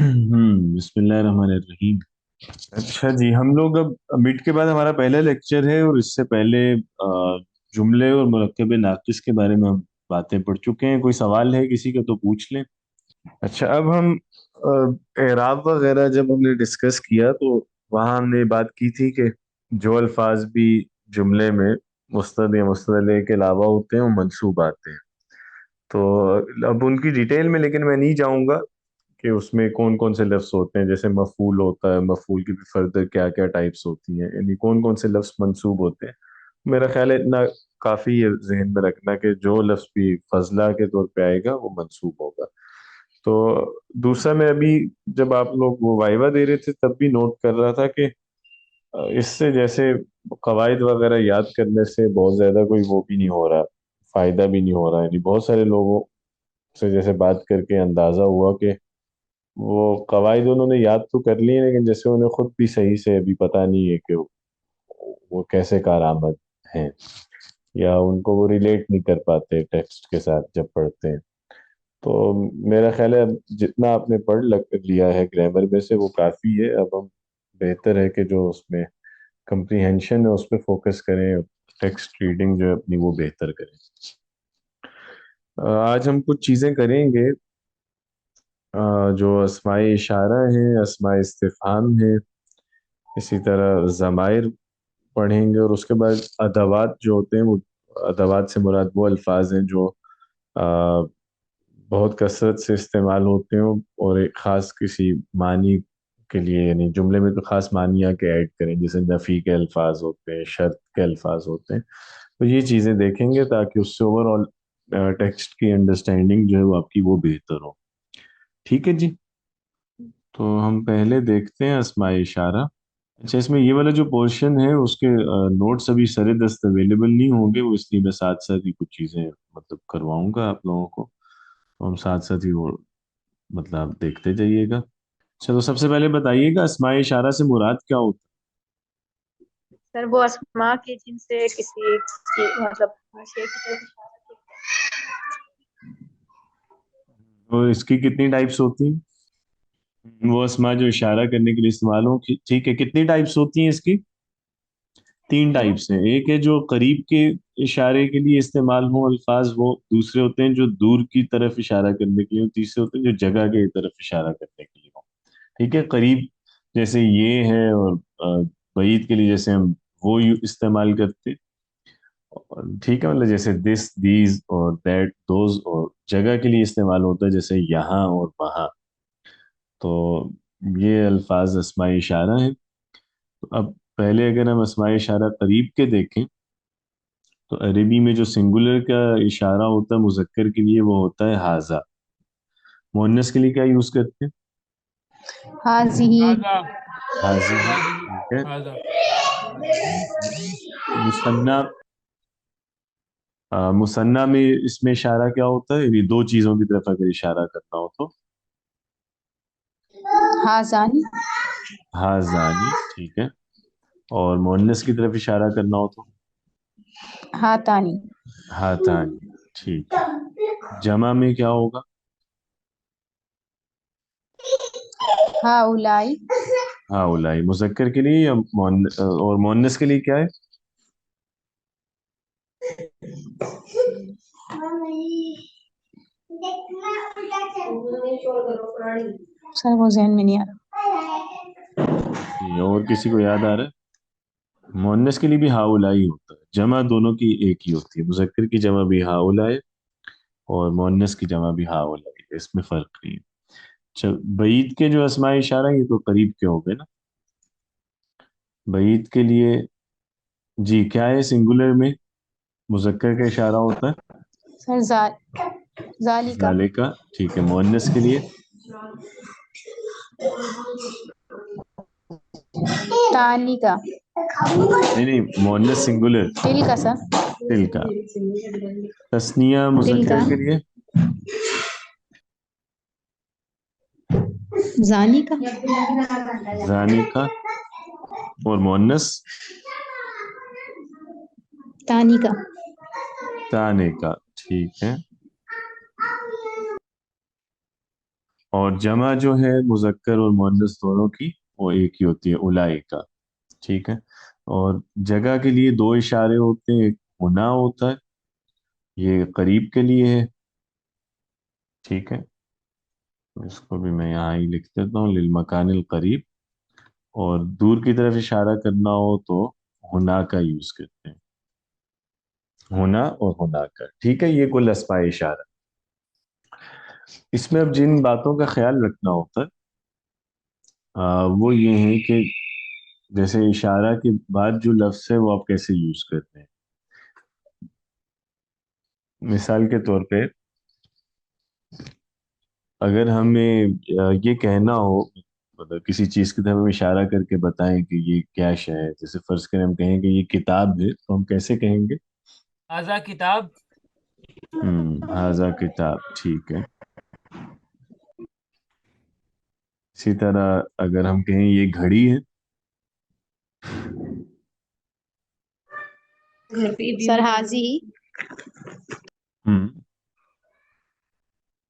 بسم اللہ الرحمن الرحیم. اچھا جی، ہم لوگ اب مڈ کے بعد ہمارا پہلا لیکچر ہے، اور اس سے پہلے جملے اور مرکب ناقص کے بارے میں ہم باتیں پڑھ چکے ہیں. کوئی سوال ہے کسی کا تو پوچھ لیں. اچھا، اب ہم اعراب وغیرہ جب ہم نے ڈسکس کیا تو وہاں ہم نے بات کی تھی کہ جو الفاظ بھی جملے میں مستند یا مستند علیہ کے علاوہ ہوتے ہیں وہ منصوب آتے ہیں. تو اب ان کی ڈیٹیل میں لیکن میں نہیں جاؤں گا کہ اس میں کون کون سے لفظ ہوتے ہیں. جیسے مفعول ہوتا ہے، مفعول کی بھی فردر کیا کیا ٹائپس ہوتی ہیں، یعنی کون کون سے لفظ منصوب ہوتے ہیں. میرا خیال ہے اتنا کافی ہے ذہن میں رکھنا کہ جو لفظ بھی فضلہ کے طور پہ آئے گا وہ منصوب ہوگا. تو دوسرا، میں ابھی جب آپ لوگ وہ وائوا دے رہے تھے تب بھی نوٹ کر رہا تھا کہ اس سے جیسے قواعد وغیرہ یاد کرنے سے بہت زیادہ کوئی وہ بھی نہیں ہو رہا، فائدہ بھی نہیں ہو رہا. یعنی بہت سارے لوگوں سے جیسے بات کر کے اندازہ ہوا کہ وہ قواعد انہوں نے یاد تو کر لی ہیں، لیکن جیسے انہیں خود بھی صحیح سے ابھی پتہ نہیں ہے کہ وہ کیسے کارآمد ہیں، یا ان کو وہ ریلیٹ نہیں کر پاتے ٹیکسٹ کے ساتھ جب پڑھتے ہیں. تو میرا خیال ہے اب جتنا آپ نے پڑھ لیا ہے گرامر میں سے وہ کافی ہے. اب ہم بہتر ہے کہ جو اس میں کمپریہنشن ہے اس پہ فوکس کریں، ٹیکسٹ ریڈنگ جو ہے اپنی وہ بہتر کریں. آج ہم کچھ چیزیں کریں گے جو اسماء اشارہ ہیں، اسماء استفہام ہیں، اسی طرح ضمائر پڑھیں گے. اور اس کے بعد ادوات جو ہوتے ہیں، وہ ادوات سے مراد وہ الفاظ ہیں جو آ، بہت کثرت سے استعمال ہوتے ہیں اور ایک خاص کسی معنی کے لیے، یعنی جملے میں تو خاص معنی آ کے ایڈ کریں. جیسے نفی کے الفاظ ہوتے ہیں، شرط کے الفاظ ہوتے ہیں. تو یہ چیزیں دیکھیں گے تاکہ اس سے اوور آل ٹیکسٹ کی انڈرسٹینڈنگ جو ہے وہ آپ کی وہ بہتر ہو. ٹھیک ہے جی، تو ہم پہلے دیکھتے ہیں اسماء اشارہ. اچھا، اس میں یہ والا جو پورشن ہے اس کے نوٹس ابھی سر دست اویلیبل نہیں ہوں گے، وہ اس لیے میں ساتھ ساتھ ہی کچھ چیزیں مطلب کرواؤں گا آپ لوگوں کو. تو ہم ساتھ ساتھ ہی وہ مطلب آپ دیکھتے جائیے گا. چلو، سب سے پہلے بتائیے گا اسماء اشارہ سے مراد کیا ہوتا سر وہ اسما کی جن سے کسی مطلب شے کی طرف اشارہ ہے؟ تو اس کی کتنی ٹائپس ہوتی ہیں؟ وہ اسماء جو اشارہ کرنے کے لیے استعمال ہوں. ٹھیک ہے، کتنی ٹائپس ہوتی ہیں اس کی؟ تین کیا ٹائپس ہیں. ایک ہے جو قریب کے اشارے کے لیے استعمال ہوں الفاظ، وہ دوسرے ہوتے ہیں جو دور کی طرف اشارہ کرنے کے لیے، اور تیسرے ہوتے ہیں جو جگہ کی طرف اشارہ کرنے کے لیے ہوں. ٹھیک ہے، قریب جیسے یہ ہے، اور بعید کے لیے جیسے ہم وہ استعمال کرتے. ٹھیک ہے، مطلب جیسے دس، دیز اور دیٹ، دوز. اور جگہ کے لیے استعمال ہوتا ہے جیسے یہاں اور وہاں. تو یہ الفاظ اسماء اشارہ ہیں. تو اب پہلے اگر ہم اسماء اشارہ قریب کے دیکھیں تو عربی میں جو سنگولر کا اشارہ ہوتا ہے مذکر کے لیے وہ ہوتا ہے حاذا. مؤنث کے لیے کیا یوز کرتے ہیں؟ حاضی حاذی. ٹھیک ہے. مثنیٰ، مثنیٰ میں اس میں اشارہ کیا ہوتا ہے؟ یعنی دو چیزوں کی طرف اگر اشارہ کرنا ہو تو حاضانی حاذانی. ٹھیک ہے. اور مؤنث کی طرف اشارہ کرنا ہو تو ہاتانی ہاتانی. ٹھیک ہے. جمع میں کیا ہوگا؟ ہاؤلائی ہاؤلائی. مذکر کے لیے یا اور مؤنث کے لیے کیا ہے؟ سر وہ ذہن میں نہیں آ رہا. اور کسی کو یاد آ رہا ہے؟ مؤنث کے لیے بھی ہاؤلائی ہوتا ہے. جمع دونوں کی ایک ہی ہوتی ہے. مذکر کی جمع بھی ہاؤلائی اور مؤنث کی جمع بھی ہاؤلائی. اس میں فرق نہیں ہے. چل، بعید کے جو اسماء اشارہ ہیں یہ تو قریب کے ہو گئے نا. بعید کے لیے جی کیا ہے؟ سنگولر میں مذکر کا اشارہ ہوتا ہے سر ذالکا ذالکا. ٹھیک ہے. مؤنث کے لیے تانی کا نہیں نہیں، مؤنث سنگولر دل کا سر تل کا. تثنیہ دل کا مذکر کے لیے زانی کا زانی کا. اور مؤنث تانی کا تانے کا. ٹھیک ہے. اور جمع جو ہے مذکر اور مؤنث دونوں کی وہ ایک ہی ہوتی ہے، اولائکا، ٹھیک ہے. اور جگہ کے لیے دو اشارے ہوتے ہیں، ایک ہونا ہوتا ہے، یہ قریب کے لیے ہے، ٹھیک ہے. اس کو بھی میں یہاں ہی لکھ دیتا ہوں، للمکان القریب. اور دور کی طرف اشارہ کرنا ہو تو ہونا کا یوز کرتے ہیں، ہونا اور ہونا کا، ٹھیک ہے. یہ کل اسماء اشارہ. اس میں اب جن باتوں کا خیال رکھنا ہوتا ہے وہ یہ ہے کہ جیسے اشارہ کے بعد جو لفظ ہے وہ آپ کیسے یوز کرتے ہیں. مثال کے طور پہ اگر ہمیں یہ کہنا ہو، مطلب کسی چیز کی طرف ہم اشارہ کر کے بتائیں کہ یہ کیا شے ہے، جیسے فرض کریں ہم کہیں کہ یہ کتاب ہے، تو ہم کیسے کہیں گے؟ آزا کتاب. ہاذا کتاب، ٹھیک ہے. اسی طرح اگر ہم کہیں یہ گھڑی ہے، سر حاضی.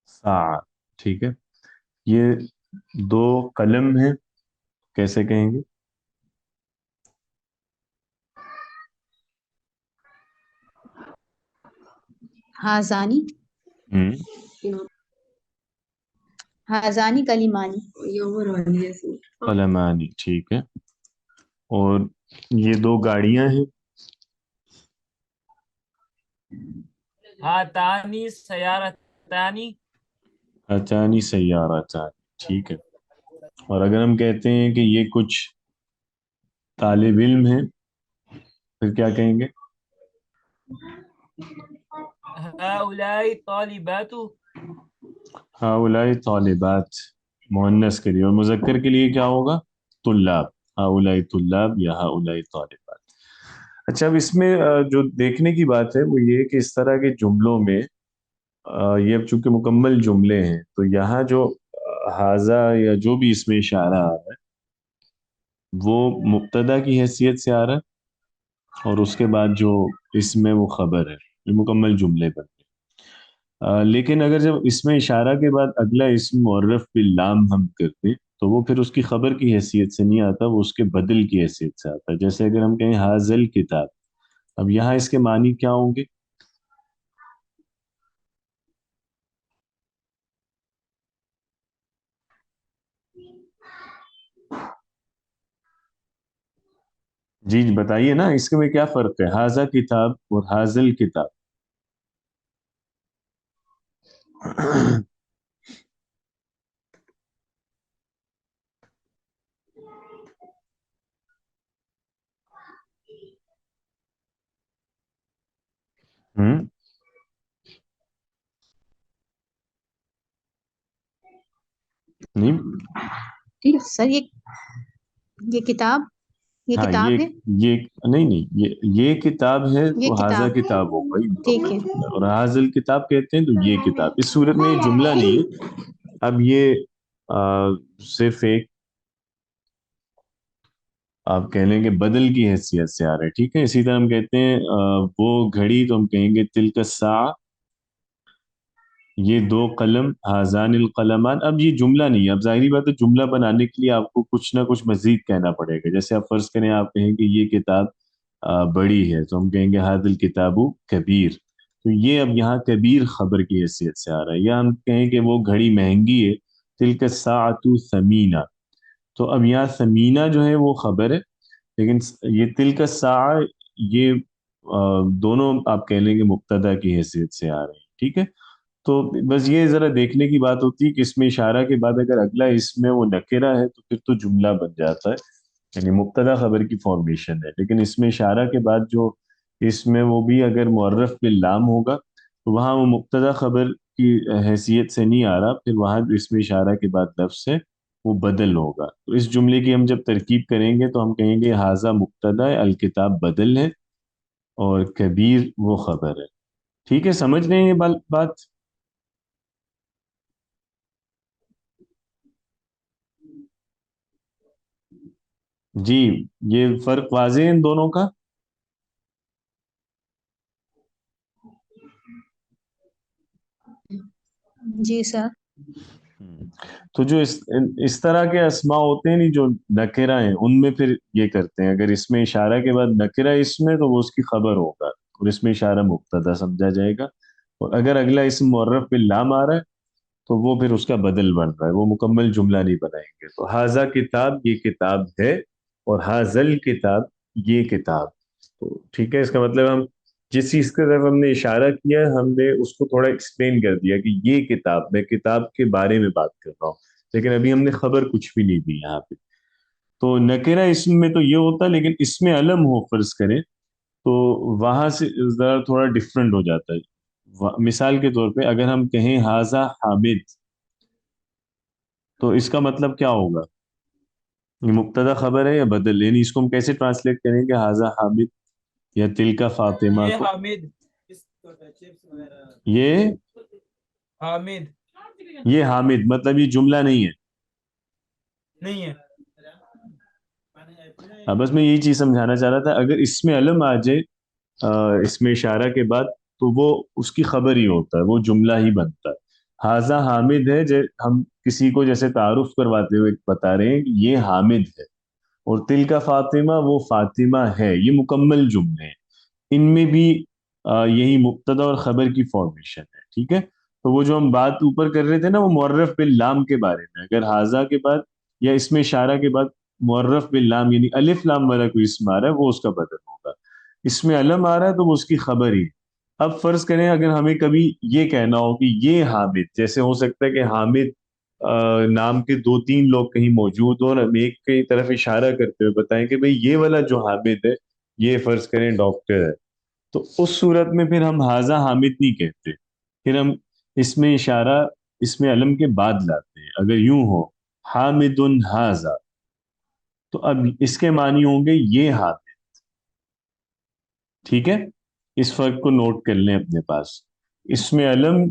ساعة، ٹھیک ہے. یہ دو قلم ہیں، کیسے کہیں گے؟ ہازانی. ہم ہازانی کلیمانی. قلمانی، ٹھیک ہے. اور یہ دو گاڑیاں ہیں، ہاتانی سیارتانی. اچانی سیارہ چانی، ٹھیک ہے. اور اگر ہم کہتے ہیں کہ یہ کچھ طالب علم ہیں، پھر کیا کہیں گے؟ ہؤلاء طالبات. ہؤلاء طالبات مؤنث کے لیے، اور مذکر کے لیے کیا ہوگا؟ طلاب. ہؤلاء طلاب یا ہؤلاء طالبات. اچھا، اب اس میں جو دیکھنے کی بات ہے وہ یہ کہ اس طرح کے جملوں میں یہ اب چونکہ مکمل جملے ہیں تو یہاں جو حاذا یا جو بھی اس میں اشارہ آ رہا ہے وہ مبتدا کی حیثیت سے آ رہا ہے، اور اس کے بعد جو اس میں وہ خبر ہے، یہ مکمل جملے پر. لیکن اگر جب اس میں اشارہ کے بعد اگلا اسم معرف باللام ہم کرتے تو وہ پھر اس کی خبر کی حیثیت سے نہیں آتا، وہ اس کے بدل کی حیثیت سے آتا ہے. جیسے اگر ہم کہیں حاذل کتاب، اب یہاں اس کے معنی کیا ہوں گے؟ جی جی بتائیے نا، اس کے میں کیا فرق ہے حاذا کتاب اور حاذل کتاب؟ ہم نہیں. ٹھیک ہے سر. یہ کتاب، یہ ہاں کتاب ہے. یہ نہیں نہیں، یہ کتاب ہے یہ تو حاذا کتاب، کتاب ہو گئی ٹھیک مکمل ہے. جملہ، اور حاذل کتاب کہتے ہیں تو یہ کتاب. اس صورت میں یہ جملہ نہیں ہے، اب یہ صرف ایک آپ کہہ لیں کہ بدل کی حیثیت سے آ رہا ہے، ٹھیک ہے. اسی طرح ہم کہتے ہیں وہ گھڑی تو ہم کہیں گے تلک الساعہ، یہ دو قلم ہازان القلمان. اب یہ جملہ نہیں ہے، اب ظاہری بات ہے جملہ بنانے کے لیے آپ کو کچھ نہ کچھ مزید کہنا پڑے گا. جیسے آپ فرض کریں آپ کہیں کہ یہ کتاب بڑی ہے تو ہم کہیں گے ہاذ الکتاب کبیر. تو یہ اب یہاں کبیر خبر کی حیثیت سے آ رہا ہے. یا ہم کہیں کہ وہ گھڑی مہنگی ہے، تلک الساعۃ ثمینہ، تو اب یہاں ثمینہ جو ہے وہ خبر ہے، لیکن یہ تلک الساعہ یہ دونوں آپ کہہ لیں گے مبتدا کی حیثیت سے آ رہے ہیں، ٹھیک ہے. تو بس یہ ذرا دیکھنے کی بات ہوتی ہے کہ اس میں اشارہ کے بعد اگر اگلا اس میں وہ نکرہ ہے تو پھر تو جملہ بن جاتا ہے، یعنی مبتدا خبر کی فارمیشن ہے. لیکن اس میں اشارہ کے بعد جو اس میں وہ بھی اگر معرف باللام ہوگا تو وہاں وہ مبتدا خبر کی حیثیت سے نہیں آ رہا، پھر وہاں جو اس میں اشارہ کے بعد لفظ ہے وہ بدل ہوگا. تو اس جملے کی ہم جب ترکیب کریں گے تو ہم کہیں گے حاذا مبتدا ہے، الکتاب بدل ہے، اور کبیر وہ خبر ہے. ٹھیک ہے، سمجھ رہے ہیں یہ بات؟ جی، یہ فرق واضح ہے ان دونوں کا؟ جی سر. تو جو اس طرح کے اسما ہوتے ہیں نہیں جو نکرہ ہیں، ان میں پھر یہ کرتے ہیں، اگر اس میں اشارہ کے بعد نکرہ اس میں تو وہ اس کی خبر ہوگا اور اس میں اشارہ مبتدا سمجھا جائے گا، اور اگر اگلا اسم معرف باللام آ رہا ہے تو وہ پھر اس کا بدل بن رہا ہے، وہ مکمل جملہ نہیں بنائیں گے۔ تو ہاذا کتاب، یہ کتاب ہے، اور ہاذل کتاب، یہ کتاب۔ تو ٹھیک ہے، اس کا مطلب ہم جس چیز کی طرف ہم نے اشارہ کیا ہم نے اس کو تھوڑا ایکسپلین کر دیا کہ یہ کتاب، میں کتاب کے بارے میں بات کر رہا ہوں، لیکن ابھی ہم نے خبر کچھ بھی نہیں دی یہاں پہ۔ تو نکرہ اسم میں تو یہ ہوتا ہے، لیکن اس میں علم ہو فرض کریں تو وہاں سے ذرا تھوڑا ڈفرنٹ ہو جاتا ہے۔ مثال کے طور پہ اگر ہم کہیں ہاذا حامد، تو اس کا مطلب کیا ہوگا؟ یہ مبتدا خبر ہے یا بدل؟ یعنی اس کو ہم کیسے ٹرانسلیٹ کریں گے ہاذا حامد یا تلکا فاطمہ یہ کو؟ حامد، یہ حامد یہ حامد مطلب یہ جملہ نہیں ہے۔ نہیں ہے۔ بس میں یہی چیز سمجھانا چاہ رہا تھا، اگر اس میں علم آ جائے اس میں اشارہ کے بعد تو وہ اس کی خبر ہی ہوتا ہے، وہ جملہ ہی بنتا ہے۔ ہاذا حامد ہے، ہم کسی کو جیسے تعارف کرواتے ہوئے بتا رہے ہیں کہ یہ حامد ہے، اور تل کا فاطمہ، وہ فاطمہ ہے، یہ مکمل جملے ہیں، ان میں بھی یہی مبتدا اور خبر کی فارمیشن ہے۔ ٹھیک ہے، تو وہ جو ہم بات اوپر کر رہے تھے نا وہ معرف باللام کے بارے میں، اگر ہاذا کے بعد یا اس میں اشارہ کے بعد معرف باللام یعنی الف لام والا کوئی اسم آ رہا ہے وہ اس کا بدل ہوگا، اس میں علم آ رہا ہے تو وہ اس کی خبر ہی ہے۔ اب فرض کریں اگر ہمیں کبھی یہ کہنا ہو کہ یہ حامد، جیسے ہو سکتا ہے کہ حامد نام کے دو تین لوگ کہیں موجود ہوں اور ہم ایک کی طرف اشارہ کرتے ہوئے بتائیں کہ بھئی یہ والا جو حامد ہے یہ فرض کریں ڈاکٹر ہے، تو اس صورت میں پھر ہم ہاذا حامد نہیں کہتے، پھر ہم اس میں اشارہ اس میں علم کے بعد لاتے ہیں۔ اگر یوں ہو حامد ہاذا، تو اب اس کے معنی ہوں گے یہ حامد۔ ٹھیک ہے، اس فرق کو نوٹ کر لیں اپنے پاس۔ اس میں علم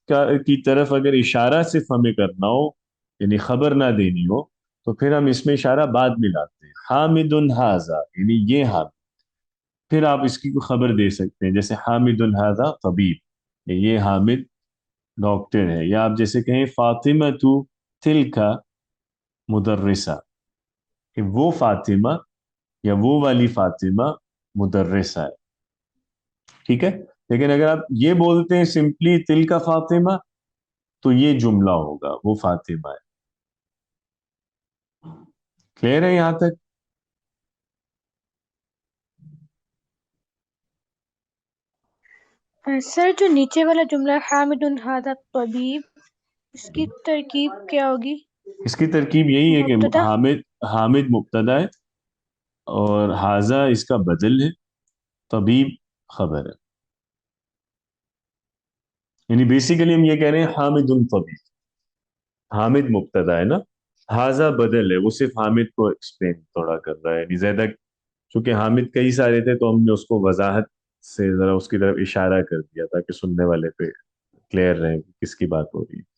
کی طرف اگر اشارہ صرف ہمیں کرنا ہو یعنی خبر نہ دینی ہو تو پھر ہم اس میں اشارہ بعد میں لاتے ہیں، حامد ہاذا یعنی یہ حامد، پھر آپ اس کی کوئی خبر دے سکتے ہیں، جیسے حامد ہاذا طبیب، یہ حامد ڈاکٹر ہے، یا آپ جیسے کہیں فاطمہ تو تلکا مدرسہ، کہ وہ فاطمہ یا وہ والی فاطمہ مدرسہ ہے۔ ٹھیک ہے، لیکن اگر آپ یہ بولتے ہیں سمپلی تلکا فاطمہ تو یہ جملہ ہوگا، وہ فاطمہ ہے۔ کلیئر ہے یہاں تک؟ سر جو نیچے والا جملہ حامد ھذا طبیب، اس کی ترکیب کیا ہوگی؟ اس کی ترکیب یہی ہے کہ مبتدا؟ حامد مبتدا ہے اور حاذا اس کا بدل ہے، طبیب خبر ہے، یعنی بیسیکلی ہم یہ کہہ رہے ہیں حامد طبیب، حامد مبتدا ہے نا، حاذا بدل ہے، وہ صرف حامد کو ایکسپلین تھوڑا کر رہا ہے، یعنی زیادہ چونکہ حامد کئی سارے تھے تو ہم نے اس کو وضاحت سے ذرا اس کی طرف اشارہ کر دیا تاکہ سننے والے پہ کلیئر رہے کہ کس کی بات ہو رہی ہے۔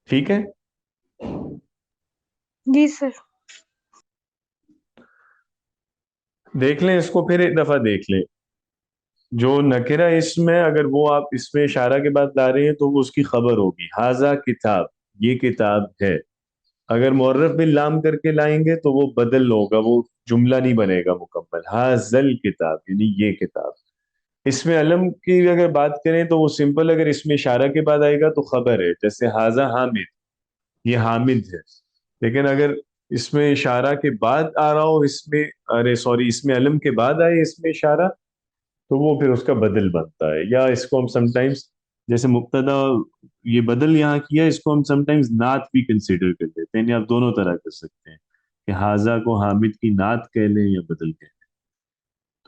ٹھیک ہے، جی سر۔ دیکھ لیں اس کو، پھر ایک دفعہ دیکھ لیں، جو نکرہ اسم ہے اگر وہ آپ اس میں اشارہ کے بعد لا رہے ہیں تو وہ اس کی خبر ہوگی، ہاذا کتاب، یہ کتاب ہے۔ اگر معرف باللام کر کے لائیں گے تو وہ بدل ہوگا، وہ جملہ نہیں بنے گا مکمل، ہاذل کتاب یعنی یہ کتاب۔ اس میں علم کی اگر بات کریں تو وہ سمپل، اگر اس میں اشارہ کے بعد آئے گا تو خبر ہے، جیسے ہاذا حامد، یہ حامد ہے، لیکن اگر اس میں اشارہ کے بعد آ رہا ہو، اس میں ارے سوری اس میں علم کے بعد آئے اس میں اشارہ تو وہ پھر اس کا بدل بنتا ہے، یا اس کو ہم سم ٹائمز جیسے مبتدا یہ بدل یہاں کیا، اس کو ہم سم ٹائمز نعت بھی کنسیڈر کر لیتے ہیں، یعنی آپ دونوں طرح کر سکتے ہیں کہ ہاذا کو حامد کی نعت کہہ لیں یا بدل کہہ لیں،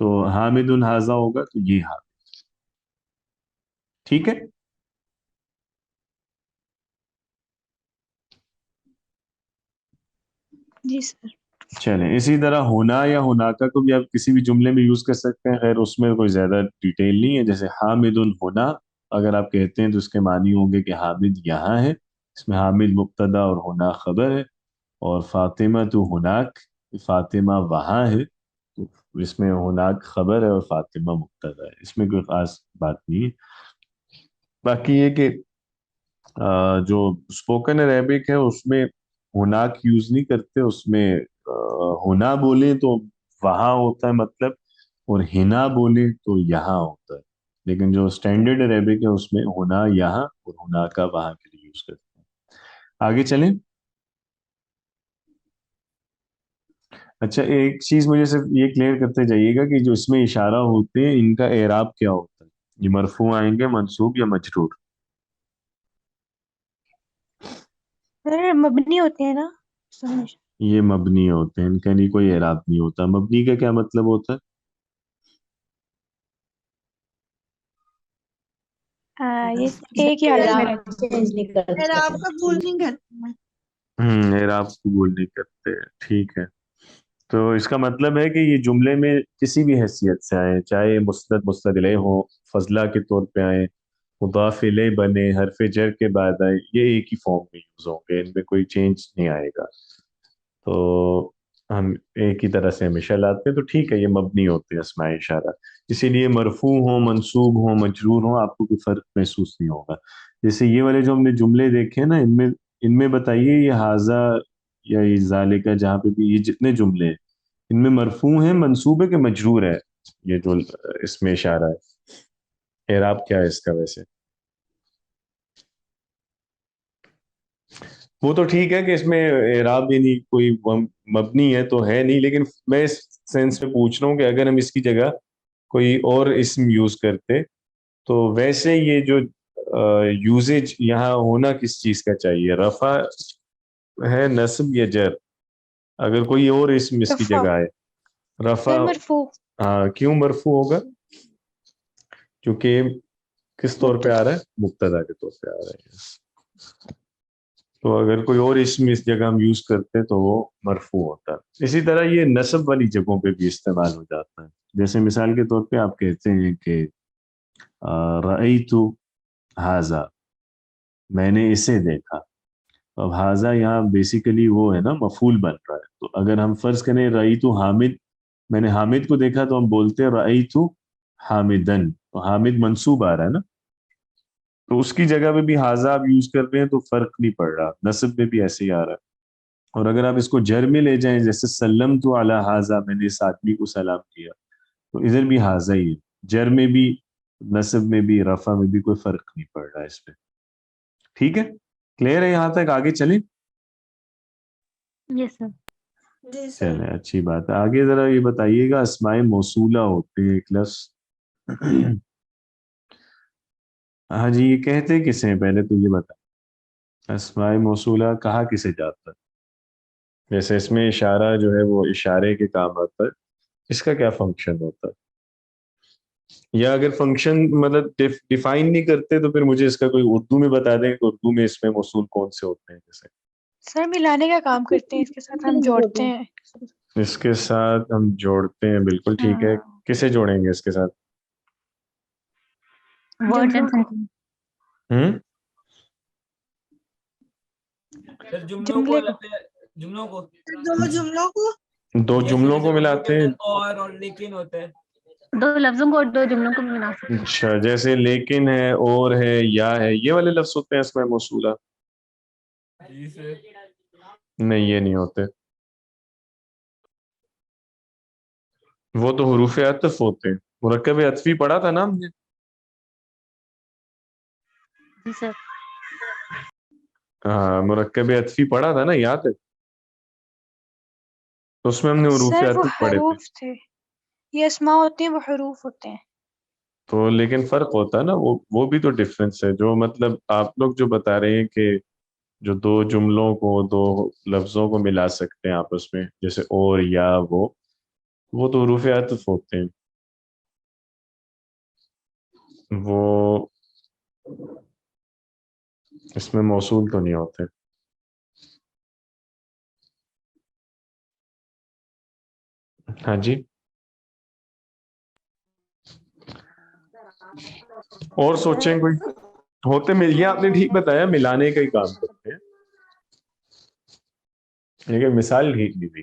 تو حامد ہاذا ہوگا تو یہ حامد۔ ٹھیک ہے، جی سر۔ چلیں اسی طرح ہونا یا ہوناکا کو بھی آپ کسی بھی جملے میں یوز کر سکتے ہیں، خیر اس میں کوئی زیادہ ڈیٹیل نہیں ہے، جیسے حامد ہونا اگر آپ کہتے ہیں تو اس کے معنی ہوں گے کہ حامد یہاں ہے، اس میں حامد مبتدا اور ہونا خبر ہے، اور فاطمہ تو ہناک، فاطمہ وہاں ہے، تو اس میں ہناک خبر ہے اور فاطمہ مبتدا ہے، اس میں کوئی خاص بات نہیں ہے. باقی یہ کہ جو اسپوکن عربک ہے اس میں ہناک یوز نہیں کرتے، اس میں ہونا بولیں تو وہاں ہوتا ہے مطلب، اور ہنا بولیں تو یہاں ہوتا ہے. لیکن جو اسٹینڈرڈ عربک ہے اس میں ہونا یہاں اور ہونا کا وہاں کے لیے یوز کرتے ہیں. آگے چلیں. اچھا ایک چیز مجھے صرف یہ کلیئر کرتے جائیے گا کہ جو اس میں اشارہ ہوتے ہیں ان کا اعراب کیا ہوتا ہے؟ یہ مرفوع آئیں گے، منصوب یا مجرور؟ سر مبنی ہوتے ہیں نا. سمجھ. یہ مبنی ہوتے ہیں، ان کا نہیں کوئی اعراب نہیں ہوتا. مبنی کا کیا مطلب ہوتا ہے؟ یہ ایک ہی حالت میں اعراب رہتے چینج نہیں کرتے، اعراب قبول نہیں کرتے. اعراب قبول نہیں کرتے. ٹھیک ہے، تو اس کا مطلب ہے کہ یہ جملے میں کسی بھی حیثیت سے آئیں، چاہے مسند مستند الیہ ہو، فضلہ کے طور پہ آئیں، مضاف الیہ بنے، حرف جر کے بعد آئے، یہ ایک ہی فارم میں یوز ہوں گے، ان میں کوئی چینج نہیں آئے گا. تو ہم ایک ہی طرح سے ہمیشہ لاتے ہیں، تو ٹھیک ہے، یہ مبنی ہوتے ہیں اسماء اشارہ. اسی لیے مرفوع ہو، منصوب ہو، مجرور ہو، آپ کو کوئی فرق محسوس نہیں ہوگا. جیسے یہ والے جو ہم نے جملے دیکھے نا، ان میں بتائیے یہ حاضہ یا یہ ذالکہ، جہاں پہ بھی یہ جتنے جملے ہیں ان میں مرفوع ہیں، منصوب ہے کہ مجرور ہے؟ یہ جو اس میں اشارہ ہے، اعراب کیا ہے اس کا ویسے؟ وہ تو ٹھیک ہے کہ اس میں اعراب بھی نہیں، کوئی مبنی ہے تو ہے نہیں، لیکن میں اس سینس میں پوچھ رہا ہوں کہ اگر ہم اس کی جگہ کوئی اور اسم یوز کرتے تو ویسے یہ جو یوزیج یہاں ہونا کس چیز کا چاہیے؟ رفع ہے، نصب یا جر؟ اگر کوئی اور اسم اس کی رفع. جگہ ہے. رفع. سر مرفوع. ہاں، کیوں مرفوع ہوگا؟ کیونکہ کس طور پہ آ رہا ہے؟ مبتدا کے طور پہ آ رہا ہے. تو اگر کوئی اور اسم اس جگہ ہم یوز کرتے تو وہ مرفوع ہوتا ہے. اسی طرح یہ نصب والی جگہوں پہ بھی استعمال ہو جاتا ہے. جیسے مثال کے طور پہ آپ کہتے ہیں کہ رأیت ھذا، میں نے اسے دیکھا. اب ھذا یہاں بیسیکلی وہ ہے نا، مفعول بن رہا ہے. تو اگر ہم فرض کریں رأیت حامد، میں نے حامد کو دیکھا، تو ہم بولتے ہیں رأیت حامدن، تو حامد منصوب آ رہا ہے نا. تو اس کی جگہ پہ بھی ھذا آپ یوز کر رہے ہیں تو فرق نہیں پڑ رہا، نصب میں بھی ایسے ہی آ رہا ہے. اور اگر آپ اس کو جر میں لے جائیں، جیسے سلمت علی ھذا، میں نے اس آدمی کو سلام کیا، تو ادھر بھی ھذا ہی ہے. جر میں بھی، نصب میں بھی، رفع میں بھی کوئی فرق نہیں پڑ رہا ہے اس پہ. ٹھیک ہے، کلیئر ہے یہاں تک؟ آگے چلیں. یس سر. جی سر. چلیں، اچھی بات ہے. آگے ذرا یہ بتائیے گا، اسماء موصولہ ہوتے ہیں ایک لفظ. ہاں جی، یہ کہتے کسے ہیں پہلے تو یہ بتا. اسماء موصولہ کہا کسے جاتا ہے؟ جیسے اس میں اشارہ جو ہے وہ اشارے کے کام آتا ہے، اس کا کیا فنکشن ہوتا ہے؟ یا اگر فنکشن مطلب ڈیفائن نہیں کرتے تو پھر مجھے اس کا کوئی اردو میں بتا دیں کہ اردو میں اس میں موصول کون سے ہوتے ہیں. جیسے سر ملانے کا کام کرتے ہیں، اس کے ساتھ ہم جوڑتے ہیں. اس کے ساتھ ہم جوڑتے ہیں، بالکل ٹھیک ہے. کسے جوڑیں گے اس کے ساتھ؟ Word and sentence. ہوں سر جملوں کو جملے کو. جملوں کو دو جملوں کو. دو جملوں کو ملاتے ہیں. اور لیکن ہوتا ہے. دو لفظوں کو اور دو جملوں کو بھی ملا سکتے ہیں. اچھا، جیسے لیکن ہے، اور ہے، یا ہے، یہ والے لفظ ہوتے ہیں اسماء موصولہ؟ جی سر. نہیں، یہ نہیں ہوتے. وہ تو حروف عطف ہوتے ہیں. مرکب عطفی پڑھا تھا نا ہم نے. جی سر. ہاں، مرکب عطفی پڑھا تھا نا، یاد ہے؟ تو اس میں ہم نے حروف سر وہ عطف پڑھے تھے. حروف تھے، یہ اسماء ہوتے ہیں، وہ حروف ہوتے ہیں. تو لیکن فرق ہوتا ہے نا، وہ بھی تو ڈفرینس ہے. جو مطلب آپ لوگ جو بتا رہے ہیں کہ جو دو جملوں کو، دو لفظوں کو ملا سکتے ہیں آپس میں، جیسے اور یا، وہ تو حروف عطف ہوتے ہیں. وہ اس میں موصول تو نہیں ہوتے. ہاں جی، اور سوچیں کوئی. ہوتے یہ آپ نے ٹھیک بتایا، ملانے کا ہی کام کرتے ہیں، لیکن مثال ٹھیک نہیں تھی.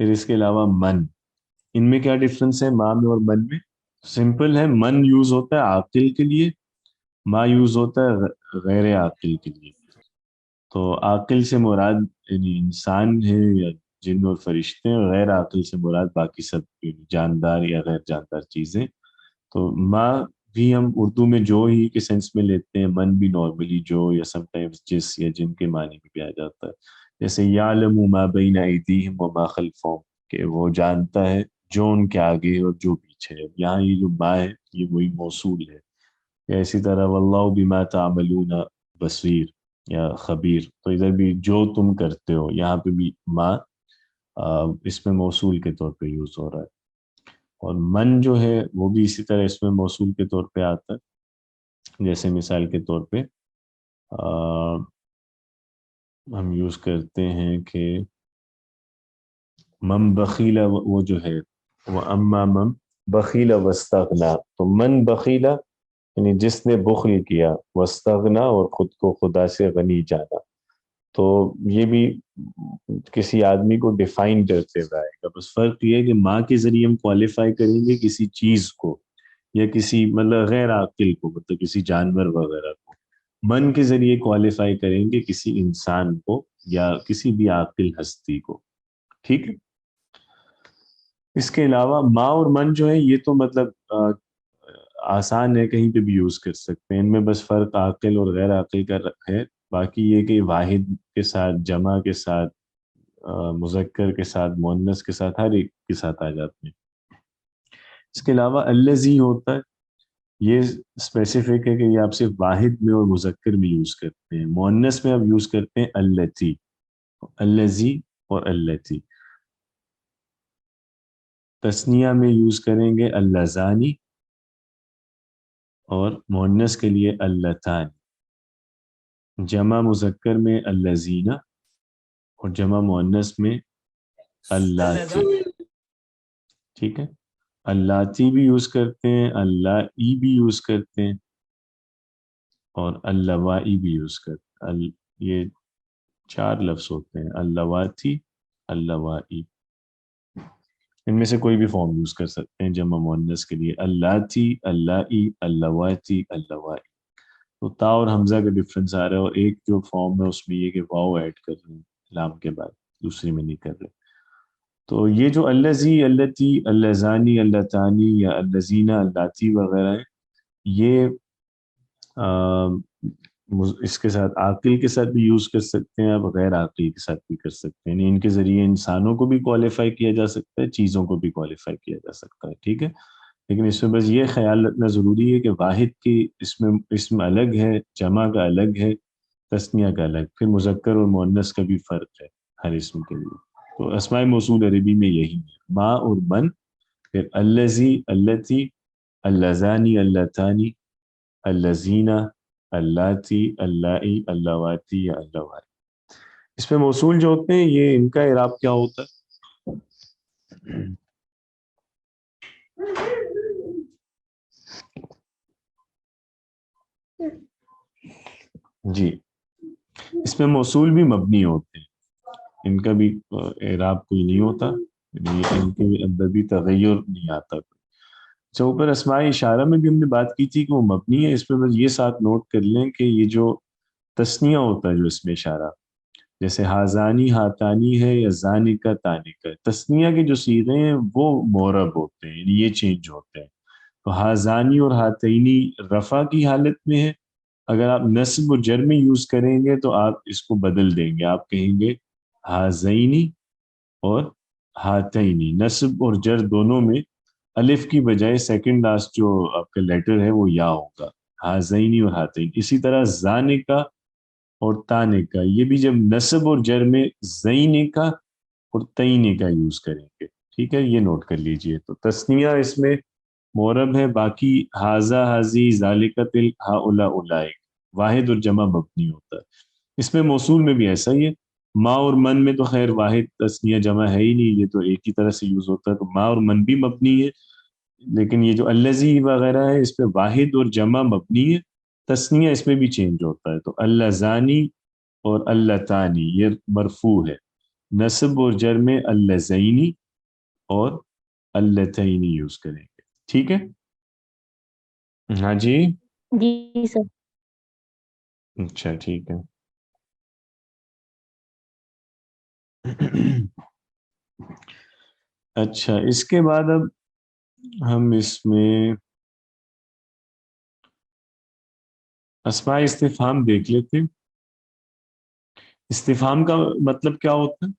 پھر اس کے علاوہ من، ان میں کیا ڈفرنس ہے ماں میں اور من میں؟ سمپل ہے، من یوز ہوتا ہے عاقل کے لیے، ماں یوز ہوتا ہے غیر عاقل کے لیے. تو عاقل سے مراد یعنی انسان ہے یا جن اور فرشتے ہیں، غیر عاقل سے مراد باقی سب جاندار یا غیر جاندار چیزیں. تو ماں بھی ہم اردو میں جو ہی کے سینس میں لیتے ہیں، من بھی نارملی جو یا سم ٹائمز جس یا جن کے معنی میں بھی آ جاتا ہے. جیسے یعلم ما بین ایدیہم وما خلفہم، کہ وہ جانتا ہے جو ان کے آگے اور جو پیچھے ہے. یہاں یہ جو ما ہے یہ وہی موصول ہے. یا اسی طرح واللہ بما تعملون بصیر یا خبیر، تو ادھر بھی جو تم کرتے ہو، یہاں پہ بھی ما اس میں موصول کے طور پہ یوز ہو رہا ہے. اور من جو ہے وہ بھی اسی طرح اس میں موصول کے طور پہ آتا ہے. جیسے مثال کے طور پہ ہم یوز کرتے ہیں کہ من بخیل، وہ جو ہے وہ اما من بخیل واستغنا، تو من بخیلا یعنی جس نے بخل کیا، واستغنا اور خود کو خدا سے غنی جانا. تو یہ بھی کسی آدمی کو ڈیفائن کرتے ہوئے آئے گا. بس فرق یہ ہے کہ ماں کے ذریعے ہم کوالیفائی کریں گے کسی چیز کو یا کسی مطلب غیر عاقل کو، مطلب کسی جانور وغیرہ کو. من کے ذریعے کوالیفائی کریں گے کسی انسان کو یا کسی بھی عاقل ہستی کو. ٹھیک ہے. اس کے علاوہ ماں اور من جو ہے یہ تو مطلب آسان ہے، کہیں پہ بھی یوز کر سکتے ہیں. ان میں بس فرق عاقل اور غیر عاقل کا ہے. باقی یہ کہ واحد کے ساتھ، جمع کے ساتھ، مذکر کے ساتھ، مؤنث کے ساتھ، ہر ایک کے ساتھ آ جاتے ہیں. اس کے علاوہ الذی ہوتا ہے، یہ اسپیسیفک ہے کہ یہ آپ صرف واحد میں اور مذکر میں یوز کرتے ہیں. مؤنث میں آپ یوز کرتے ہیں اللتی، الذی اور اللتی. تثنیہ میں یوز کریں گے اللذانی، اور مؤنث کے لیے اللتان. جمع مذکر میں اللذین اور جمع مؤنث میں اللاتی. ٹھیک ہے. اللاتی بھی یوز کرتے ہیں، اللائی بھی یوز کرتے ہیں، اور اللوائی بھی یوز کرتے ہیں. یہ 4 لفظ ہوتے ہیں، اللواتی، اللوائی. ان میں سے کوئی بھی فارم یوز کر سکتے ہیں جمع مؤنث کے لیے، اللاتی، اللائی، اللواتی، اللوائی. تو تا اور حمزہ کا ڈفرنس آ رہا ہے، اور ایک جو فارم ہے اس میں یہ کہ واو ایڈ کر رہے ہیں لام کے بعد، دوسری میں نہیں کر رہے. تو یہ جو الذی، اللتی، اللذانی، اللتانی یا اللذینہ، اللاتی وغیرہ ہیں، یہ اس کے ساتھ عاقل کے ساتھ بھی یوز کر سکتے ہیں آپ، غیر عاقل کے ساتھ بھی کر سکتے ہیں. یعنی ان کے ذریعے انسانوں کو بھی کوالیفائی کیا جا سکتا ہے، چیزوں کو بھی کوالیفائی کیا جا سکتا ہے. ٹھیک ہے. لیکن اس میں بس یہ خیال رکھنا ضروری ہے کہ واحد کی اس میں اسم الگ ہے، جمع کا الگ ہے، تثنیہ کا الگ، پھر مذکر اور مؤنث کا بھی فرق ہے ہر اسم کے لیے. تو اسماء موصول عربی میں یہی ہے، ماں اور من، پھر الذی، اللتی، اللذانی، اللتانی، اللذینہ، اللاتی، اللائی، اللواتی یا اللوائی. اس میں موصول جو ہوتے ہیں یہ ان کا اعراب کیا ہوتا ہے؟ جی، اس میں موصول بھی مبنی ہوتے ہیں، ان کا بھی اعراب کوئی نہیں ہوتا، ان کے اندر بھی تغیر نہیں آتا. جو اوپر اسماء اشارہ میں بھی ہم نے بات کی تھی کہ وہ مبنی ہے، اس میں بس یہ ساتھ نوٹ کر لیں کہ یہ جو تثنیہ ہوتا ہے جو اس میں اشارہ، جیسے ہازانی، ہاتانی ہے، یا زانی کا، تانی کا، تثنیہ کے جو صیغے ہیں وہ معرب ہوتے ہیں، یعنی یہ چینج ہوتے ہیں. تو ہازانی اور ہاتینی رفع کی حالت میں ہے. اگر آپ نصب و جر میں یوز کریں گے تو آپ اس کو بدل دیں گے، آپ کہیں گے ہازینی اور ہاتینی. نصب اور جر دونوں میں الف کی بجائے سیکنڈ لاسٹ جو آپ کا لیٹر ہے وہ یا ہوگا، ہازینی اور ہاتینی. اسی طرح زانے کا اور تانے کا، یہ بھی جب نصب اور جر میں زینے کا اور تینے کا یوز کریں گے. ٹھیک ہے، یہ نوٹ کر لیجئے. تو تثنیہ اس میں معرب ہے، باقی ہازا، ہازی، ذالکت، ہاؤلا، اولئک واحد اور جمع مبنی ہوتا ہے. اس میں موصول میں بھی ایسا ہی ہے. ما اور من میں تو خیر واحد تثنیہ جمع ہے ہی نہیں، یہ تو ایک ہی طرح سے یوز ہوتا ہے، تو ما اور من بھی مبنی ہے. لیکن یہ جو الذی وغیرہ ہے اس پہ واحد اور جمع مبنی ہے، تثنیہ اس میں بھی چینج ہوتا ہے. تو اللذانی اور اللتانی یہ مرفوع ہے، نصب اور جر میں اللذینی اور اللتینی یوز کریں گے. ٹھیک ہے؟ ہاں جی. جی سر. اچھا ٹھیک ہے. اچھا اس کے بعد اب ہم اس میں اسماء استفہام دیکھ لیتے ہیں. استفہام کا مطلب کیا ہوتا ہے؟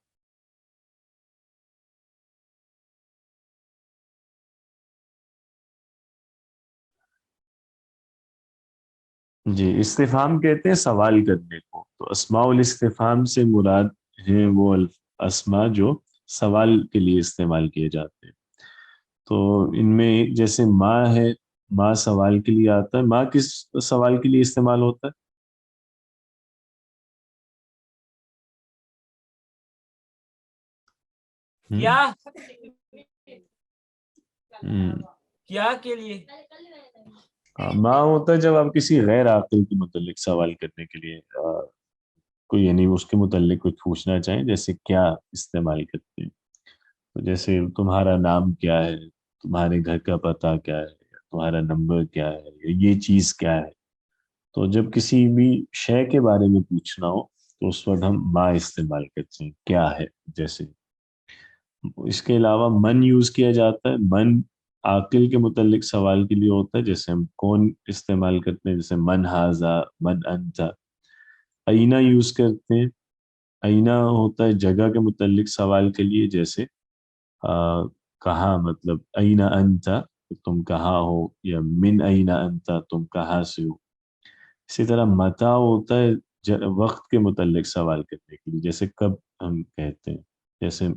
جی استفہام کہتے ہیں سوال کرنے کو. تو اسماء الاستفہام سے مراد ہیں وہ اسماء جو سوال کے لیے استعمال کیے جاتے ہیں. تو ان میں جیسے ماں ہے، ماں سوال کے لیے آتا ہے. ماں کس سوال کے لیے استعمال ہوتا ہے؟ کیا ہم، کیا کے لیے؟ ماں ہوتا ہے جب آپ کسی غیر عاقل کے متعلق سوال کرنے کے لیے کوئی یعنی اس کے متعلق کچھ پوچھنا چاہیں، جیسے کیا استعمال کرتے ہیں. تو جیسے تمہارا نام کیا ہے، تمہارے گھر کا پتہ کیا ہے، تمہارا نمبر کیا ہے، یہ چیز کیا ہے. تو جب کسی بھی شے کے بارے میں پوچھنا ہو تو اس وقت ہم ما استعمال کرتے ہیں، کیا ہے. جیسے اس کے علاوہ من یوز کیا جاتا ہے. من عاقل کے متعلق سوال کے لیے ہوتا ہے. جیسے ہم کون استعمال کرتے ہیں، جیسے من ہاذا، من انت. اینا یوز کرتے ہیں. اینا ہوتا ہے جگہ کے متعلق سوال کے لیے، جیسے کہاں، مطلب اینا انت تم کہاں ہو، یا من اینا انت تم کہاں سے ہو. اسی طرح متا ہوتا ہے وقت کے متعلق سوال کرنے کے لیے، جیسے کب ہم کہتے ہیں. جیسے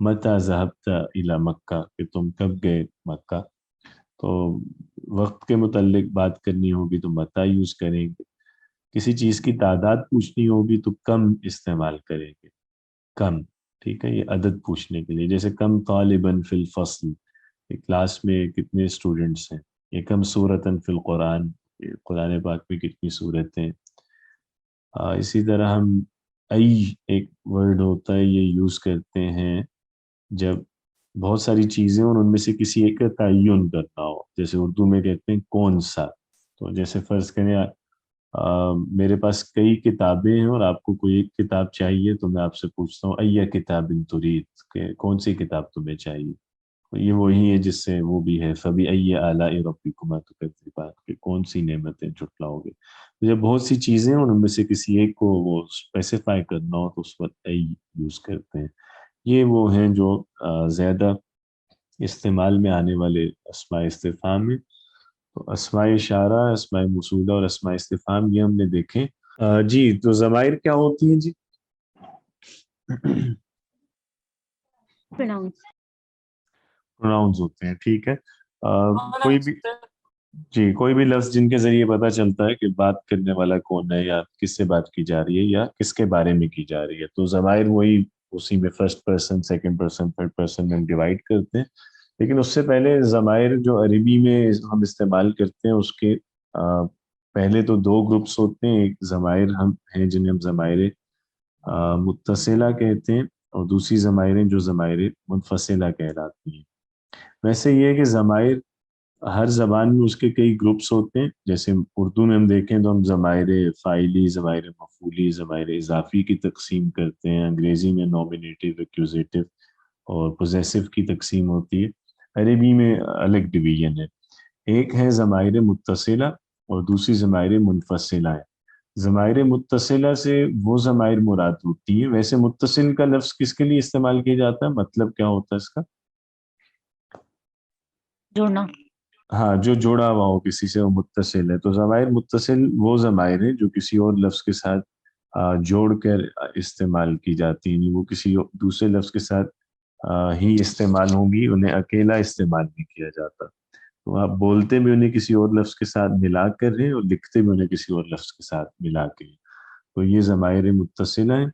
متا ذهبت الى مکہ، کہ تم کب گئے مکہ. تو وقت کے متعلق بات کرنی ہوگی تو متا یوز کریں گے. کسی چیز کی تعداد پوچھنی ہوگی تو کم استعمال کریں گے، کم. ٹھیک ہے، یہ عدد پوچھنے کے لیے. جیسے کم طالباً فی الفصل، کلاس میں کتنے اسٹوڈنٹس ہیں. یہ کم سورتاً فی القرآن، قرآن پاک میں کتنی صورتیں. اسی طرح ہم ای ایک ورڈ ہوتا ہے، یہ یوز کرتے ہیں جب بہت ساری چیزیں اور ان میں سے کسی ایک کا تعین کرنا ہو. جیسے اردو میں کہتے ہیں کون سا. تو جیسے فرض کریں میرے پاس کئی کتابیں ہیں اور آپ کو کوئی ایک کتاب چاہیے، تو میں آپ سے پوچھتا ہوں ایہ کتاب ترید، کہ کون سی کتاب تمہیں چاہیے. یہ وہی ہے جس سے وہ بھی ہے فبأي آلاء ربكما تكذبان، کہ کون سی نعمتیں جھٹلاؤ گے. جب بہت سی چیزیں ہیں اور ان میں سے کسی ایک کو وہ اسپیسیفائی کرنا ہو تو اس وقت ای یوز کرتے ہیں. یہ وہ ہیں جو زیادہ استعمال میں آنے والے اسماء استفہام ہیں. تو اسماء اشارہ، اسماء موصولہ اور اسماء استفہام یہ ہم نے دیکھے. جی تو ضمائر کیا ہوتی ہیں جی؟ پروناؤنز ہوتے ہیں. ٹھیک ہے. کوئی بھی جی کوئی بھی لفظ جن کے ذریعے پتہ چلتا ہے کہ بات کرنے والا کون ہے، یا کس سے بات کی جا رہی ہے، یا کس کے بارے میں کی جا رہی ہے. تو ضمائر وہی اسی میں first person, second person, third person میں ہم ڈیوائڈ کرتے ہیں. لیکن اس سے پہلے ضمائر جو عربی میں ہم استعمال کرتے ہیں اس کے پہلے تو دو گروپس ہوتے ہیں. ایک ضمائر ہم ہیں جنہیں ہم ضمائر متصلہ کہتے ہیں، اور دوسری ضمائریں جو ضمائر منفصلہ کہلاتی ہیں. ویسے یہ ہے کہ ضمائر ہر زبان میں اس کے کئی گروپس ہوتے ہیں. جیسے اردو میں ہم دیکھیں تو ہم ضمائر فاعلی، ضمائر مفعولی، ضمائر اضافی کی تقسیم کرتے ہیں. انگریزی میں نومینیٹو، ایکوزیٹو اور پوزیسو کی تقسیم ہوتی ہے. عربی میں الگ ڈویژن ہے. ایک ہے ضمائر متصلہ اور دوسری ضمائر منفصلہ ہے. ضمائر متصلہ سے وہ ضمائر مراد ہوتی ہیں. ویسے متصل کا لفظ کس کے لیے استعمال کیا جاتا ہے، مطلب کیا ہوتا ہے اس کا؟ جوڑنا. ہاں، جو جوڑا ہوا ہو کسی سے وہ متصل ہے. تو ضمائر متصل وہ ضمائر ہیں جو کسی اور لفظ کے ساتھ جوڑ کر استعمال کی جاتی ہیں. وہ کسی دوسرے لفظ کے ساتھ ہی استعمال ہوگی، انہیں اکیلا استعمال نہیں کیا جاتا. تو آپ بولتے بھی انہیں کسی اور لفظ کے ساتھ ملا کر ہیں، اور لکھتے بھی انہیں کسی اور لفظ کے ساتھ ملا کے ہیں. تو یہ ضمائر متصلہ ہیں.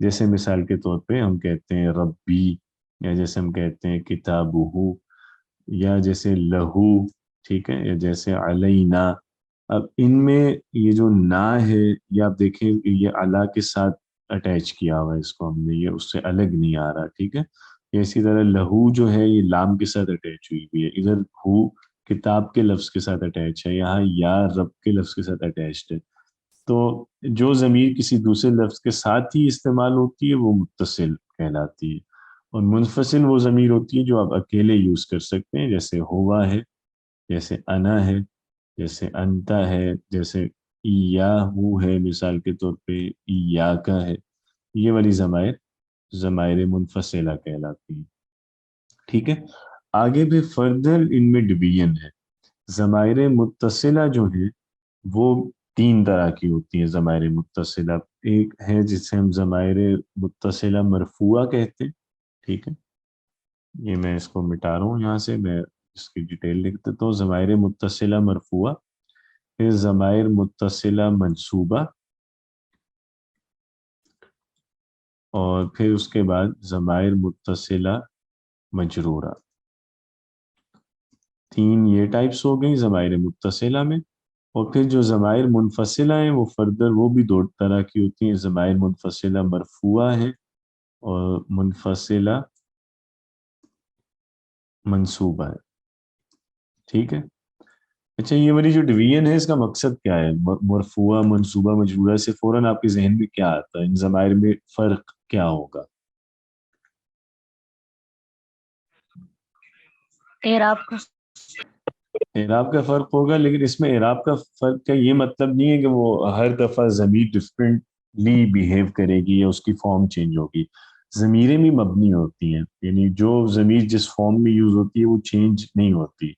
جیسے مثال کے طور پہ ہم کہتے ہیں ربی، یا جیسے ہم کہتے ہیں کتابہ، یا جیسے لہو، ٹھیک ہے، یا جیسے علینا. اب ان میں یہ جو نا ہے، یہ آپ دیکھیں یہ علا کے ساتھ اٹیچ کیا ہوا ہے اس کو ہم نے, یہ اس سے الگ نہیں آ رہا, ٹھیک ہے. اسی طرح لہو جو ہے یہ لام کے ساتھ اٹیچ ہوئی ہوئی ہے, ادھر ہو کتاب کے لفظ کے ساتھ اٹیچ ہے, یہاں یا رب کے لفظ کے ساتھ اٹیچڈ ہے. تو جو ضمیر کسی دوسرے لفظ کے ساتھ ہی استعمال ہوتی ہے وہ متصل کہلاتی ہے, اور منفصل وہ ضمیر ہوتی ہے جو آپ اکیلے یوز کر سکتے ہیں, جیسے ہوا ہے, جیسے انا ہے, جیسے انتا ہے, جیسے ایاہو ہے مثال کے طور پہ, ایاکا ہے. یہ والی ضمائر منفصلہ کہلاتی ہیں, ٹھیک ہے. آگے بھی فردر ان میں ڈویژن ہے. ضمائر متصلہ جو ہیں وہ 3 طرح کی ہوتی ہیں. ضمائر متصلہ ایک ہے جسے ہم ضمائر متصلہ مرفوعہ کہتے ہیں, ٹھیک ہے. یہ میں اس کو مٹا رہا ہوں یہاں سے, میں اس کی ڈیٹیل لکھ دیتا ہوں. ضمائر متصلہ مرفوعہ, پھر ضمائر متصلہ منصوبہ, اور پھر اس کے بعد ضمائر متصلہ مجرورہ. 3 یہ ٹائپس ہو گئی ضمائر متصلہ میں. اور پھر جو ضمائر منفصلہ ہیں وہ فردر وہ بھی 2 طرح کی ہوتی ہیں. ضمائر منفصلہ مرفوعہ ہیں اور منفصلہ منصوبہ ہے, ٹھیک ہے. اچھا, یہ والی جو ڈویژن ہے اس کا مقصد کیا ہے؟ مرفوعہ منصوبہ مجرورہ سے فوراً آپ کے ذہن میں کیا آتا ہے؟ ان ضمائر میں فرق کیا ہوگا؟ اعراب کا اعراب کا فرق ہوگا, لیکن اس میں اعراب کا فرق کا یہ مطلب نہیں ہے کہ وہ ہر دفعہ ضمیر ڈفرینٹلی بیہیو کرے گی یا اس کی فارم چینج ہوگی. ضمیریں بھی مبنی ہوتی ہیں, یعنی جو ضمیر جس فارم میں یوز ہوتی ہے وہ چینج نہیں ہوتی.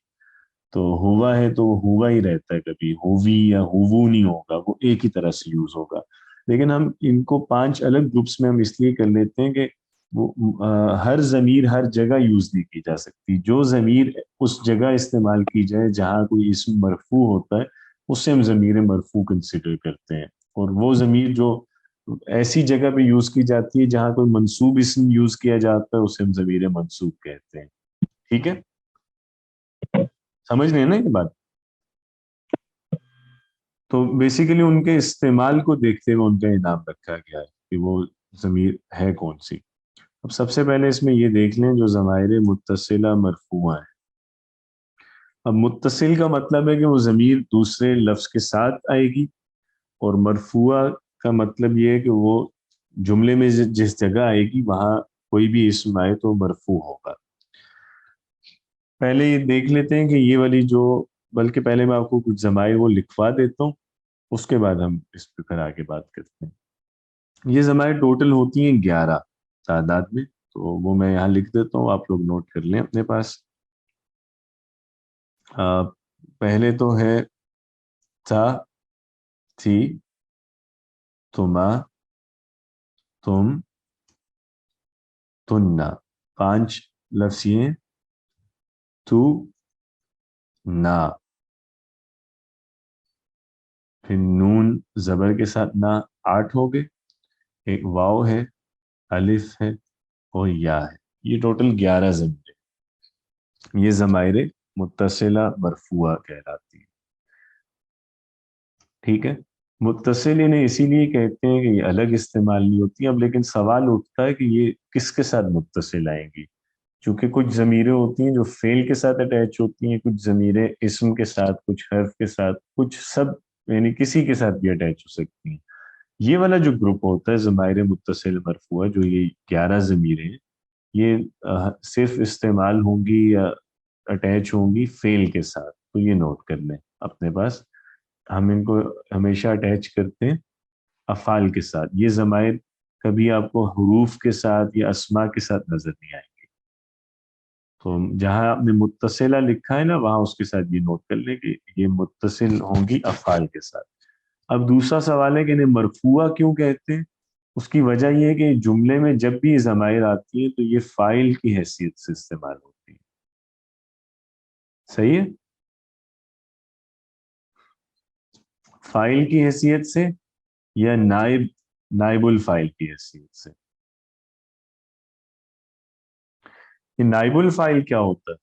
تو ہوا ہے تو وہ ہوا ہی رہتا ہے, کبھی ہووی یا ہوو نہیں ہوگا, وہ ایک ہی طرح سے یوز ہوگا. لیکن ہم ان کو 5 الگ گروپس میں ہم اس لیے کر لیتے ہیں کہ وہ ہر ضمیر ہر جگہ یوز نہیں کی جا سکتی. جو ضمیر اس جگہ استعمال کی جائے جہاں کوئی اسم مرفوع ہوتا ہے اس سے ہم ضمیر مرفوع کنسیڈر کرتے ہیں, اور وہ ضمیر جو ایسی جگہ پہ یوز کی جاتی ہے جہاں کوئی منصوب اسم یوز کیا جاتا ہے اسے ہم ضمیر منصوب کہتے ہیں, ٹھیک ہے. سمجھ رہے ہیں نا یہ بات؟ تو بیسیکلی ان کے استعمال کو دیکھتے ہوئے ان کا انعام رکھا گیا ہے کہ وہ ضمیر ہے کون سی. اب سب سے پہلے اس میں یہ دیکھ لیں جو ضمائر متصلہ مرفوعہ ہیں. اب متصل کا مطلب ہے کہ وہ ضمیر دوسرے لفظ کے ساتھ آئے گی, اور مرفوعہ کا مطلب یہ ہے کہ وہ جملے میں جس جگہ آئے گی وہاں کوئی بھی اسم آئے تو مرفوع ہوگا. پہلے یہ دیکھ لیتے ہیں کہ یہ والی جو, بلکہ پہلے میں آپ کو کچھ ضمائر وہ لکھوا دیتا ہوں, اس کے بعد ہم اس پہ پھر آگے بات کرتے ہیں. یہ ضمائر ٹوٹل ہوتی ہیں 11 تعداد میں, تو وہ میں یہاں لکھ دیتا ہوں, آپ لوگ نوٹ کر لیں اپنے پاس. پہلے تو ہے تھا, تھی, تما, تم, تننا. 5 لفظ یہ ہیں. تو, نا, پھر نون زبر کے ساتھ نا, 8 ہو گئے. ایک واو ہے, الف ہے اور یا ہے. یہ ٹوٹل 11 ضمیر ہیں. یہ ضمائر متصلہ مرفوعہ کہلاتی ہیں, ٹھیک ہے. متصل انہیں اسی لیے کہتے ہیں کہ یہ الگ استعمال نہیں ہوتی. اب لیکن سوال اٹھتا ہے کہ یہ کس کے ساتھ متصل آئیں گی, چونکہ کچھ ضمیریں ہوتی ہیں جو فعل کے ساتھ اٹیچ ہوتی ہیں, کچھ ضمیریں اسم کے ساتھ, کچھ حرف کے ساتھ, کچھ سب یعنی کسی کے ساتھ بھی اٹیچ ہو سکتی ہیں. یہ والا جو گروپ ہوتا ہے ضمائر متصل مرفوعہ, جو یہ 11 ضمیریں ہیں, یہ صرف استعمال ہوں گی یا اٹیچ ہوں گی فعل کے ساتھ. تو یہ نوٹ کر لیں اپنے پاس, ہم ان کو ہمیشہ اٹیچ کرتے ہیں افعال کے ساتھ. یہ ضمائر کبھی آپ کو حروف کے ساتھ یا اسماء کے ساتھ نظر نہیں آئیں گے. تو جہاں آپ نے متصلہ لکھا ہے نا وہاں اس کے ساتھ یہ نوٹ کر لیں کہ یہ متصل ہوں گی افعال کے ساتھ. اب دوسرا سوال ہے کہ انہیں مرفوعہ کیوں کہتے ہیں؟ اس کی وجہ یہ ہے کہ جملے میں جب بھی یہ ضمائر آتی ہیں تو یہ فاعل کی حیثیت سے استعمال ہوتی ہے. صحیح ہے؟ فاعل کی حیثیت سے یا نائب الفاعل کی حیثیت سے. یہ نائب الفاعل کیا ہوتا ہے؟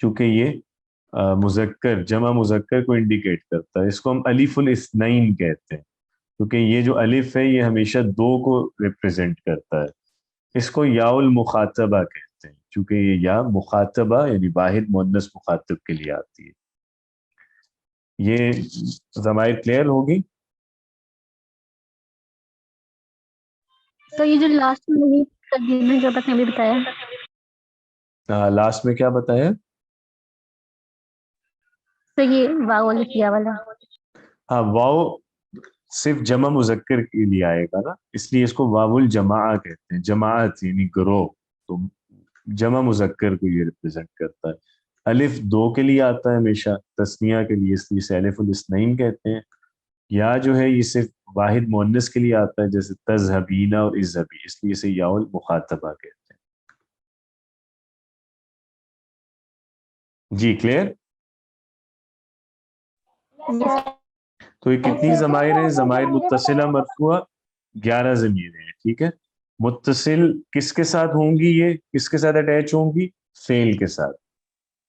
چونکہ یہ مذکر جمع مذکر کو انڈیکیٹ کرتا ہے. اس کو ہم الف الاثنین کہتے ہیں کیونکہ یہ جو الف ہے یہ ہمیشہ دو کو ریپرزینٹ کرتا ہے. اس کو یا المخاطبہ کہتے ہیں چونکہ یہ یا مخاطبہ یعنی واحد مؤنث مخاطب کے لیے آتی ہے. یہ ضمائر کلیئر ہوگی؟ تو یہ جو لاسٹ میں ترجمہ جو آپ نے ابھی بتایا لاسٹ میں کیا بتایا؟ تو یہ واو الفیہ والا. ہاں واو صرف جمع مذکر کے لیے آئے گا نا, اس لیے اس کو واو الجماعہ کہتے ہیں. جماعت یعنی گروہ, تو جمع مذکر کو یہ ریپرزینٹ کرتا ہے. الف دو کے لیے آتا ہے ہمیشہ تثنیہ کے لیے, اس لیے اسے الف الاثنین کہتے ہیں. یا جو ہے یہ صرف واحد مؤنث کے لیے آتا ہے جیسے تذهبین اور اذهبی, اس لیے اسے یا المخاطبہ کہتے ہیں. جی کلیئر؟ تو یہ کتنی ضمائر ہیں؟ ضمائر متصلہ مرفوعہ 11 ضمیریں ہیں. ٹھیک ہے, متصل کس کے ساتھ ہوں گی؟ یہ کس کے ساتھ اٹیچ ہوں گی؟ فعل کے ساتھ.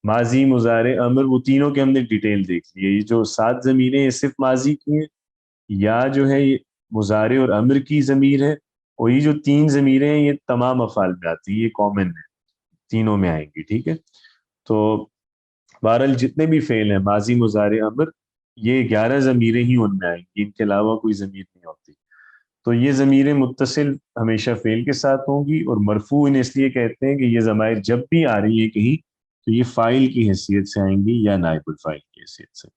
ماضی مضارع امر وہ تینوں کے ہم نے ڈیٹیل دیکھ لی ہے. یہ جو 7 ضمیریں یہ صرف ماضی کی ہیں, یا جو ہے یہ مضارع اور امر کی ضمیر ہے, اور یہ جو 3 ضمیریں ہیں یہ تمام افعال میں آتی ہیں, یہ کامن ہے, تینوں میں آئیں گی. ٹھیک ہے, تو بہرحال جتنے بھی فعل ہیں ماضی مضارع امر یہ 11 ضمیریں ہی ان میں آئیں گی, ان کے علاوہ کوئی ضمیر نہیں ہوتی. تو یہ ضمیریں متصل ہمیشہ فعل کے ساتھ ہوں گی, اور مرفوع انہیں اس لیے کہتے ہیں کہ یہ ضمائر جب بھی آ رہی ہے کہیں تو یہ فاعل کی حیثیت سے آئیں گی یا نائب الفاعل کی حیثیت سے.